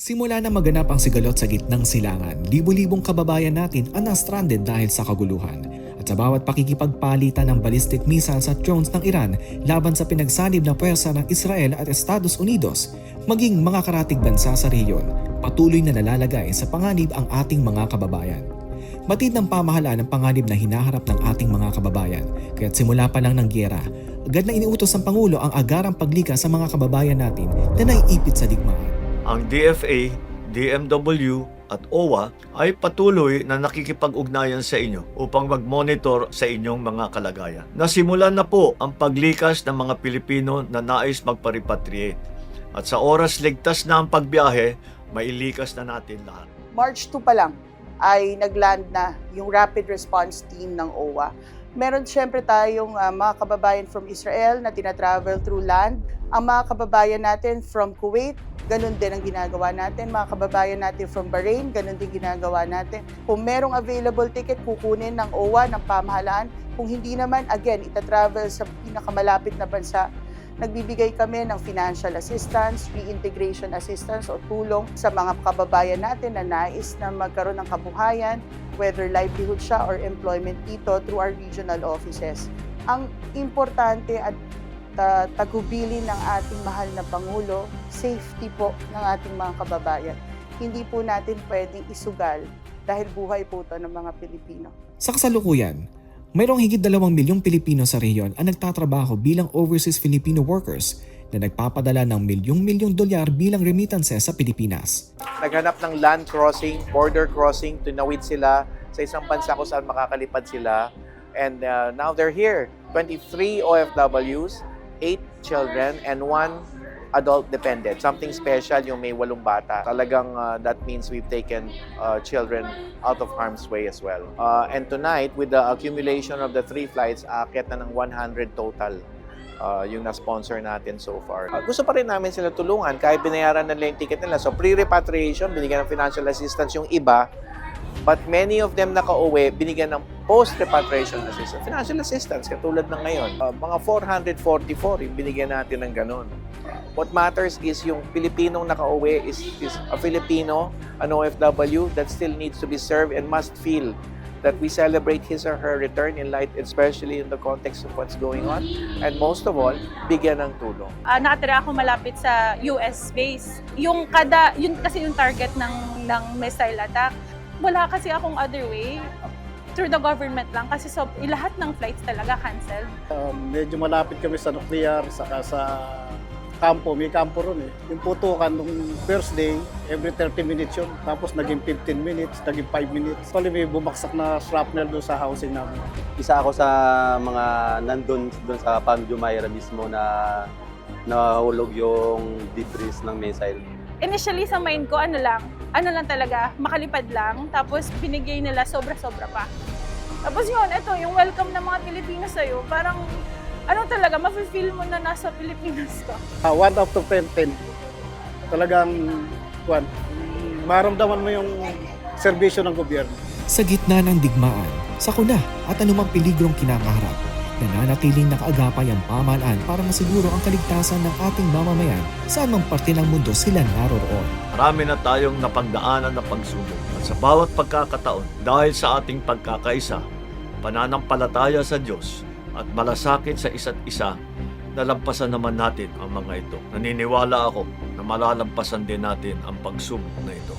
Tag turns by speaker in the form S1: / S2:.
S1: Simula na maganap ang sigalot sa gitnang silangan, libu-libong kababayan natin ang na-stranded dahil sa kaguluhan. At sa bawat pakikipagpalitan ng ballistic missiles at drones ng Iran laban sa pinagsanib na puwersa ng Israel at Estados Unidos, maging mga karatig bansa sa rehiyon, patuloy na nalalagay sa panganib ang ating mga kababayan. Batid ng pamahalaan ang panganib na hinaharap ng ating mga kababayan, kaya't simula pa lang ng gyera, agad na iniutos ng Pangulo ang agarang paglikas sa mga kababayan natin na naiipit sa digmaan.
S2: Ang DFA, DMW at OWA ay patuloy na nakikipag-ugnayan sa inyo upang mag-monitor sa inyong mga kalagayan. Nasimulan na po ang paglikas ng mga Pilipino na nais magpa-repatriate. At sa oras ligtas na ang pagbiyahe, mailikas na natin lahat.
S3: March 2 pa lang ay nagland na yung rapid response team ng OWA. Meron siyempre tayong mga kababayan from Israel na tinatravel through land. Ang mga kababayan natin from Kuwait, ganun din ang ginagawa natin. Mga kababayan natin from Bahrain, ganun din ginagawa natin. Kung merong available ticket, kukunin ng OWA, ng pamahalaan. Kung hindi naman, again, itatravel sa pinakamalapit na bansa. Nagbibigay kami ng financial assistance, reintegration assistance o tulong sa mga kababayan natin na nais na magkaroon ng kabuhayan, whether livelihood siya or employment dito through our regional offices. Ang importante at tagubilin ng ating mahal na Pangulo, safety po ng ating mga kababayan. Hindi po natin pwedeng isugal dahil buhay po ito ng mga Pilipino.
S1: Sa kasalukuyan, mayroong higit 2 milyong Pilipino sa rehiyon ang nagtatrabaho bilang overseas Filipino workers na nagpapadala ng milyong-milyong dolyar bilang remittances sa Pilipinas.
S4: Naghanap ng land crossing, border crossing, tunawid sila sa isang bansa kung saan makakalipad sila. And now they're here. 23 OFWs, 8 children, and 1 adult dependent. Something special yung may 8 bata. Talagang that means we've taken children out of harm's way as well. And tonight, with the accumulation of the 3 flights, aakyat na ng 100 total yung na-sponsor natin so far. Gusto pa rin namin sila tulungan kahit binayaran na nila yung ticket nila. So pre-repatriation, binigyan ng financial assistance yung iba. But many of them nakauwi, binigyan ng post-repatriation assistance. Financial assistance, katulad ng ngayon. Mga 444 yung binigyan natin ng ganun. What matters is yung Pilipinong nakauwi is a Filipino, an OFW that still needs to be served and must feel that we celebrate his or her return in light, especially in the context of what's going on. And most of all, bigyan ng tulong.
S5: Nakatira ako malapit sa US base. Yun kasi yung target ng missile attack. Wala kasi akong other way. Through the government lang kasi lahat ng flights talaga canceled.
S6: Medyo malapit kami sa nuclear, saka sa kampo, may kampo ron eh. Yung putukan nung first day, every 30 minutes yun. Tapos naging 15 minutes, naging 5 minutes. Actually may bumaksak na shrapnel doon sa housing namin.
S7: Isa ako sa mga nandun sa Palm Jumeirah mismo na nahulog yung debris ng missile.
S5: Initially sa mind ko, ano lang talaga, makalipad lang. Tapos binigay nila sobra-sobra pa. Tapos yun, ito, yung welcome ng mga Pilipino sa'yo, parang talaga, mafe-feel mo na nasa Pilipinas ka.
S6: 1 out of 10. Talagang, maramdaman mo yung serbisyo ng gobyerno.
S1: Sa gitna ng digmaan, sakuna at anumang peligrong kinakaharap, nananatiling nakaagapay ang pamahalaan para masiguro ang kaligtasan ng ating mamamayan saan mang parte ng mundo sila naroroon.
S2: Marami na tayong napagdaanan na pagsubok at sa bawat pagkakataon dahil sa ating pagkakaisa, pananampalataya sa Diyos at malasakit sa isa't isa, nalampasan naman natin ang mga ito. Naniniwala ako na malalampasan din natin ang pagsubok na ito.